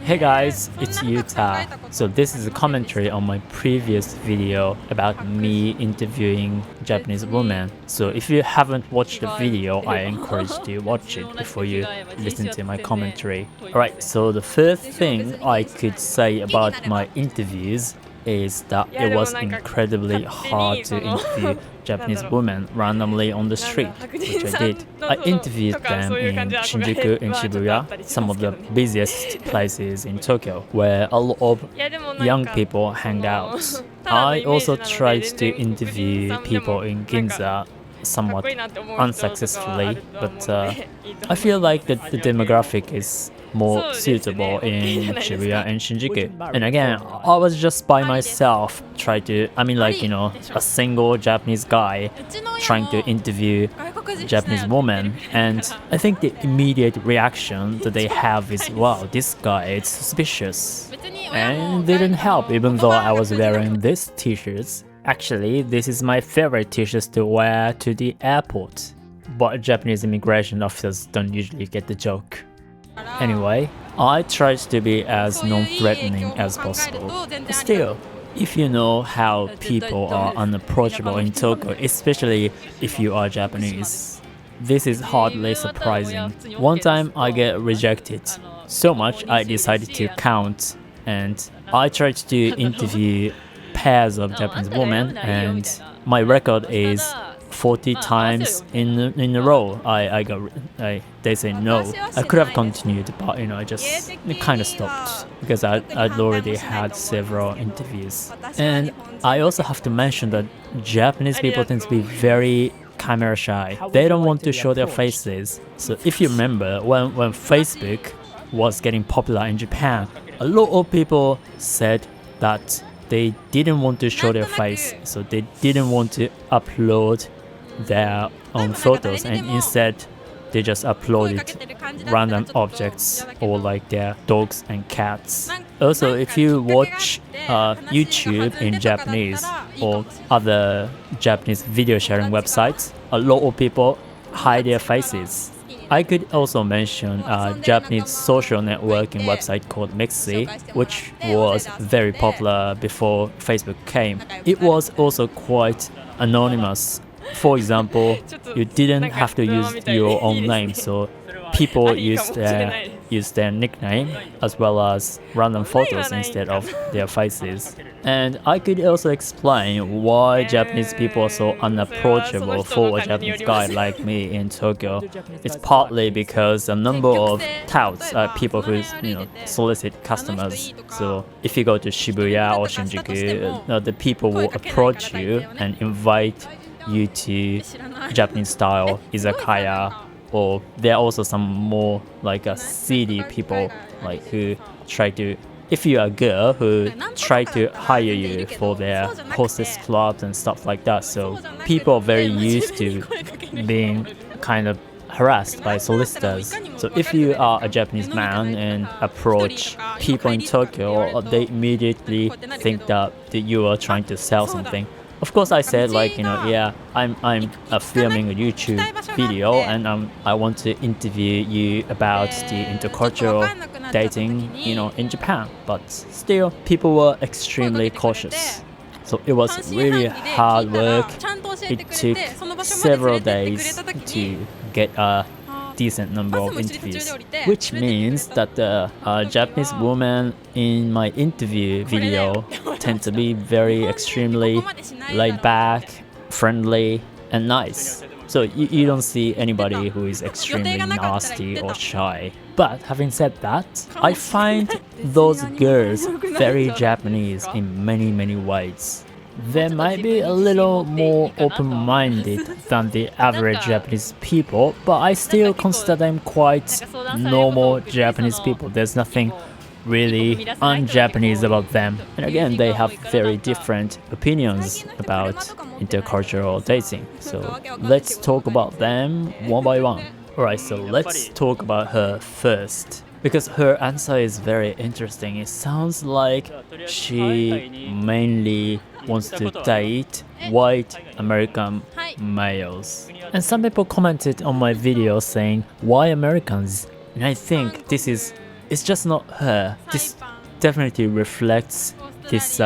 Hey guys, it's Yuta. So this is a commentary on my previous video about me interviewing Japanese women. So if you haven't watched the video, I encourage you to watch it before you listen to my commentary. Alright, so the first thing I could say about my interviews is that it was incredibly hard to interview Japanese women randomly on the street, which I did. I interviewed them in Shinjuku and Shibuya, some of the busiest places in Tokyo, where a lot of young people hang out. I also tried to interview people in Ginza, somewhat unsuccessfully, but I feel like the demographic is more suitable in Shibuya and Shinjuku. And again, I was just by myself a single Japanese guy trying to interview Japanese woman, and I think the immediate reaction that they have is, wow, this guy is suspicious. And it didn't help even though I was wearing these t-shirts. Actually, this is my favorite t-shirts to wear to the airport, but Japanese immigration officers don't usually get the joke. Anyway, I tried to be as non-threatening as possible. Still, if you know how people are unapproachable in Tokyo, especially if you are Japanese, this is hardly surprising. One time I get rejected so much I decided to count, and I tried to interview pairs of Japanese women, and my record is 40 times in a row. They say no. I could have continued, but I just kind of stopped because I'd already had several interviews. And I also have to mention that Japanese people tend to be very camera shy. They don't want to show their faces. So if you remember, when Facebook was getting popular in Japan, a lot of people said that they didn't want to show their face, so they didn't want to upload their own photos, and instead they just uploaded random objects or like their dogs and cats. Also, if you watch YouTube in Japanese or other Japanese video sharing websites, a lot of people hide their faces. I could also mention a Japanese social networking website called Mixi, which was very popular before Facebook came. It was also quite anonymous. For example, you didn't have to use your own name, so people used their nickname as well as random photos instead of their faces. And I could also explain why Japanese people are so unapproachable for a Japanese guy like me in Tokyo. It's partly because a number of touts are people who solicit customers. So if you go to Shibuya or Shinjuku, the people will approach you and invite you to Japanese style izakaya, or there are also some more like seedy people who try to, if you are a girl, who try to hire you for their hostess clubs and stuff like that. So people are very used to being kind of harassed by solicitors. So if you are a Japanese man and approach people in Tokyo, they immediately think that you are trying to sell something. Of course, I said I'm filming a YouTube video, and I want to interview you about the intercultural dating, in Japan. But still, people were extremely cautious. So it was really hard work. It took several days to get a decent number of interviews, which means that the Japanese women in my interview video tend to be very extremely laid back, friendly, and nice. So you don't see anybody who is extremely nasty or shy. But having said that, I find those girls very Japanese in many ways. They might be a little more open-minded than the average Japanese people, but I still consider them quite normal Japanese people. There's nothing really un-Japanese about them. And again, they have very different opinions about intercultural dating. So let's talk about them one by one. Alright, so let's talk about her first. because her answer is very interesting. It sounds like she mainly wants to date white American males. And some people commented on my video saying, why Americans? And I think it's just not her. This definitely reflects this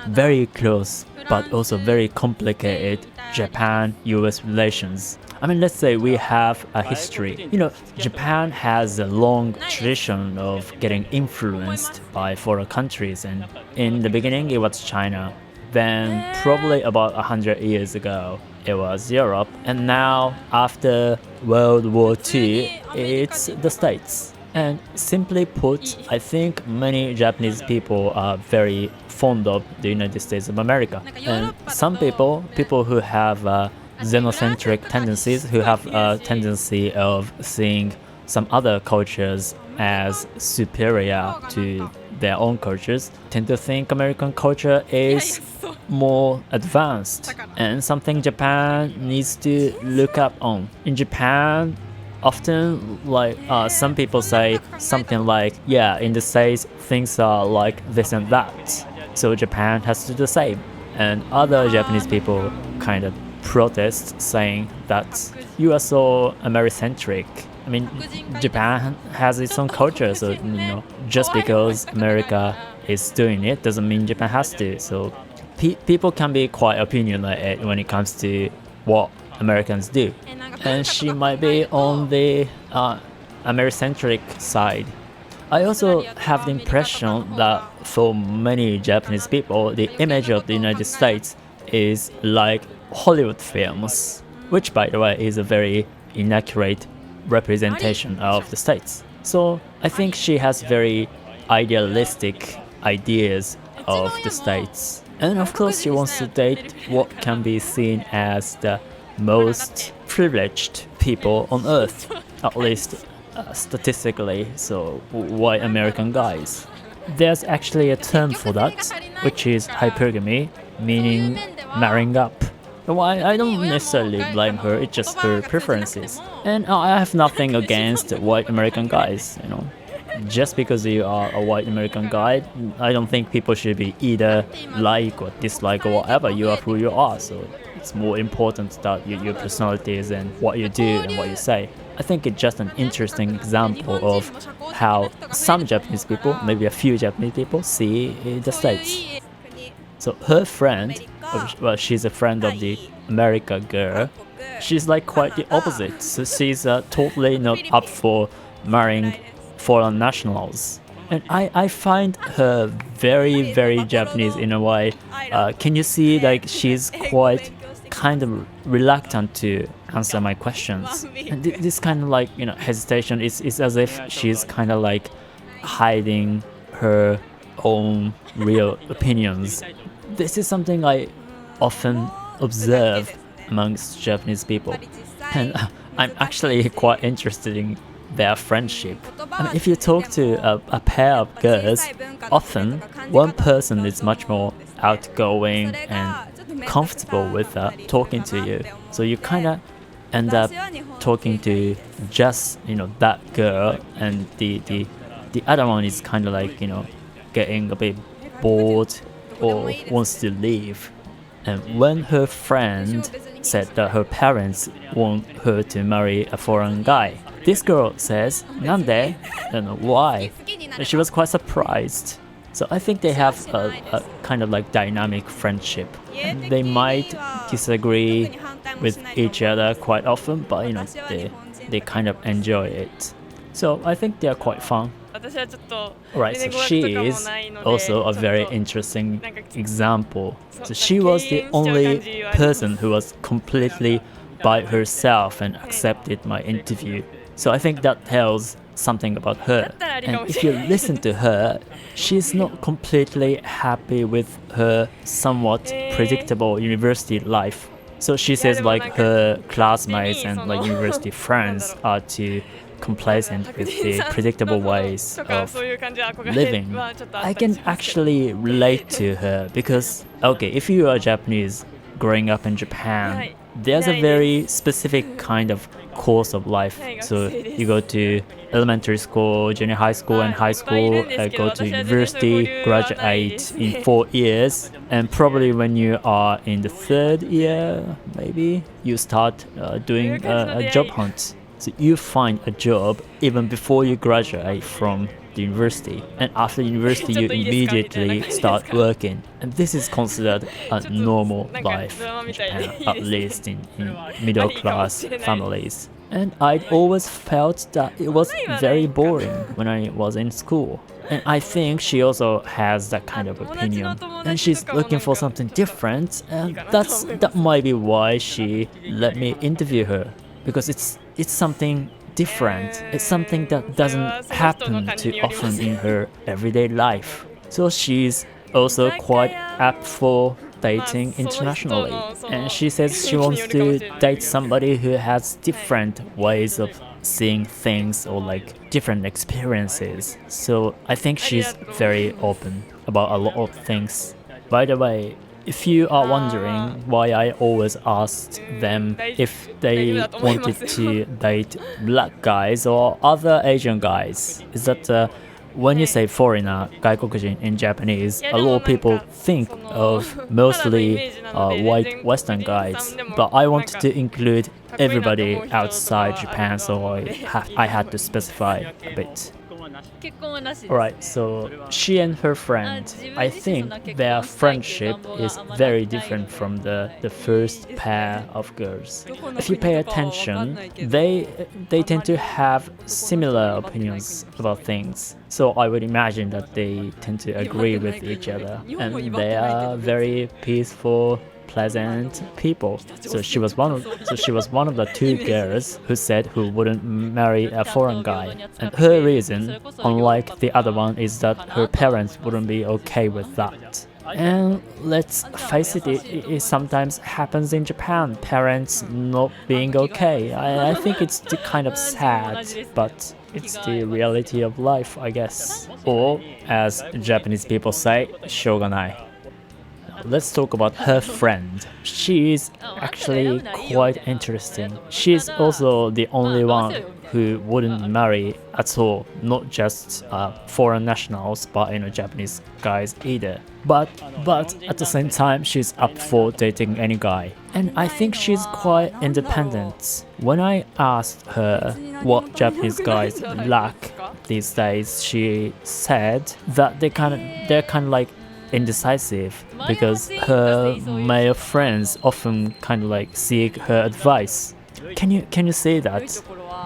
very close but also very complicated Japan-US relations. I mean, let's say we have a history. Japan has a long tradition of getting influenced by foreign countries, and in the beginning it was China. Then probably about 100 years ago it was Europe, and now after World War II it's the States. And simply put, I think many Japanese people are very fond of the United States of America. And some people who have xenocentric tendencies, who have a tendency of seeing some other cultures as superior to their own cultures, tend to think American culture is more advanced and something Japan needs to look up on. In Japan, often some people say something like, yeah, in the States things are like this and that, so Japan has to do the same. And other Japanese people kind of protest, saying that you are so Americentric. I mean, Japan has its own culture, so just because America is doing it doesn't mean Japan has to. So people can be quite opinionated when it comes to what Americans do, and she might be on the Americentric side. I also have the impression that for many Japanese people, the image of the United States is like Hollywood films, which by the way is a very inaccurate representation of the States. So I think she has very idealistic ideas of the States. And of course she wants to date what can be seen as the most privileged people on earth, at least statistically, so white American guys. There's actually a term for that, which is hypergamy, meaning marrying up. Well, I don't necessarily blame her, it's just her preferences. And I have nothing against white American guys, Just because you are a white American guy, I don't think people should be either like or dislike or whatever. You are who you are, so it's more important that your personality is and what you do and what you say. I think it's just an interesting example of how some Japanese people, maybe a few Japanese people, see the States. So her friend, well, she's a friend of the America girl, she's like quite the opposite. So she's totally not up for marrying foreign nationals. And I find her very, very Japanese in a way. Can you see, like, she's quite kind of reluctant to answer my questions. And this kind of like, hesitation is as if she's kind of like hiding her own real opinions. This is something I often observe amongst Japanese people. And I'm actually quite interested in their friendship. I mean, if you talk to a pair of girls, often one person is much more outgoing and comfortable with talking to you. So you kind of end up talking to just, that girl, and the other one is kind of like, getting a bit bored or wants to leave. And when her friend said that her parents want her to marry a foreign guy, this girl says, "Nande?" And why? And she was quite surprised. So I think they have a kind of like dynamic friendship. And they might disagree with each other quite often, but they kind of enjoy it. So I think they are quite fun. Alright, so she is also a very interesting example. So she was the only person who was completely by herself and accepted my interview. So I think that tells something about her. And if you listen to her, she's not completely happy with her somewhat predictable university life. So she says like her classmates and like university friends are too complacent with the predictable ways of living. I can actually relate to her because, okay, if you are Japanese growing up in Japan, there's a very specific kind of course of life. So you go to elementary school, junior high school, and high school, go to university, graduate in 4 years, and probably when you are in the 3rd year, maybe you start doing a job hunt. So you find a job even before you graduate from the university, and after university you immediately start working, and this is considered a normal life in Japan, at least in middle class families. And I'd always felt that it was very boring when I was in school. And I think she also has that kind of opinion, and she's looking for something different, and that might be why she let me interview her, because it's something different. It's something that doesn't happen too often in her everyday life. So she's also quite apt for dating internationally, and she says she wants to date somebody who has different ways of seeing things or like different experiences. So I think she's very open about a lot of things. By the way, if you are wondering why I always asked them if they wanted to date black guys or other Asian guys, is that when you say foreigner, 外国人 in Japanese, a lot of people think of mostly white Western guys, but I wanted to include everybody outside Japan, so I had to specify a bit. Alright, so she and her friend, I think their friendship is very different from the first pair of girls. If you pay attention, they tend to have similar opinions about things. So I would imagine that they tend to agree with each other, and they are very peaceful, pleasant people. So she was one of the 2 girls who wouldn't marry a foreign guy. And her reason, unlike the other one, is that her parents wouldn't be okay with that. And let's face it, it sometimes happens in Japan, parents not being okay. I think it's kind of sad, but it's the reality of life, I guess. Or, as Japanese people say, shogunai. Let's talk about her friend. She is actually quite interesting. She's also the only one who wouldn't marry at all, not just foreign nationals, but Japanese guys either. But at the same time, she's up for dating any guy. And I think she's quite independent. When I asked her what Japanese guys lack these days, she said that they're kind of like indecisive, because her male friends often kind of like seek her advice. Can you say that?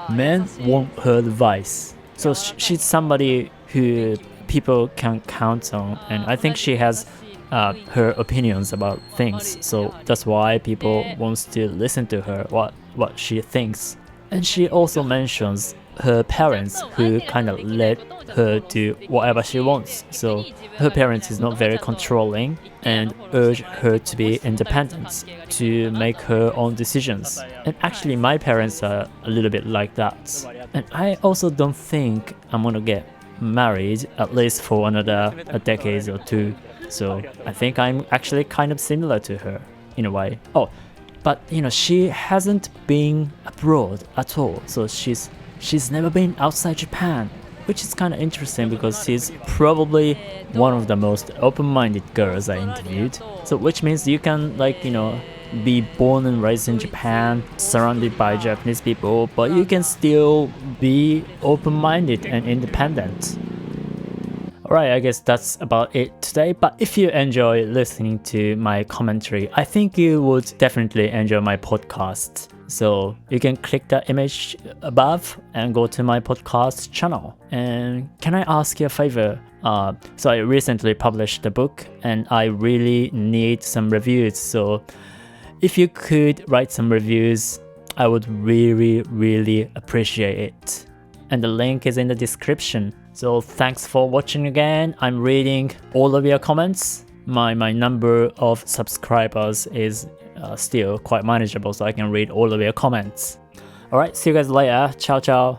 Men want her advice. So she's somebody who people can count on, and I think she has her opinions about things. So that's why people wants to listen to her, what she thinks. And she also mentions her parents, who kind of let her do whatever she wants. So her parents is not very controlling and urge her to be independent, to make her own decisions. And actually my parents are a little bit like that. And I also don't think I'm gonna get married at least for another a decade or 2. So I think I'm actually kind of similar to her in a way. Oh, but she hasn't been abroad at all. So she's never been outside Japan, which is kind of interesting, because she's probably one of the most open-minded girls I interviewed. So which means you can be born and raised in Japan, surrounded by Japanese people, but you can still be open-minded and independent. Alright, I guess that's about it today, but if you enjoy listening to my commentary, I think you would definitely enjoy my podcast. So you can click the image above and go to my podcast channel. And can I ask you a favor? So I recently published a book and I really need some reviews. So if you could write some reviews, I would really appreciate it. And the link is in the description. So thanks for watching again. I'm reading all of your comments. My number of subscribers is still quite manageable, so I can read all of your comments. Alright, see you guys later. Ciao ciao.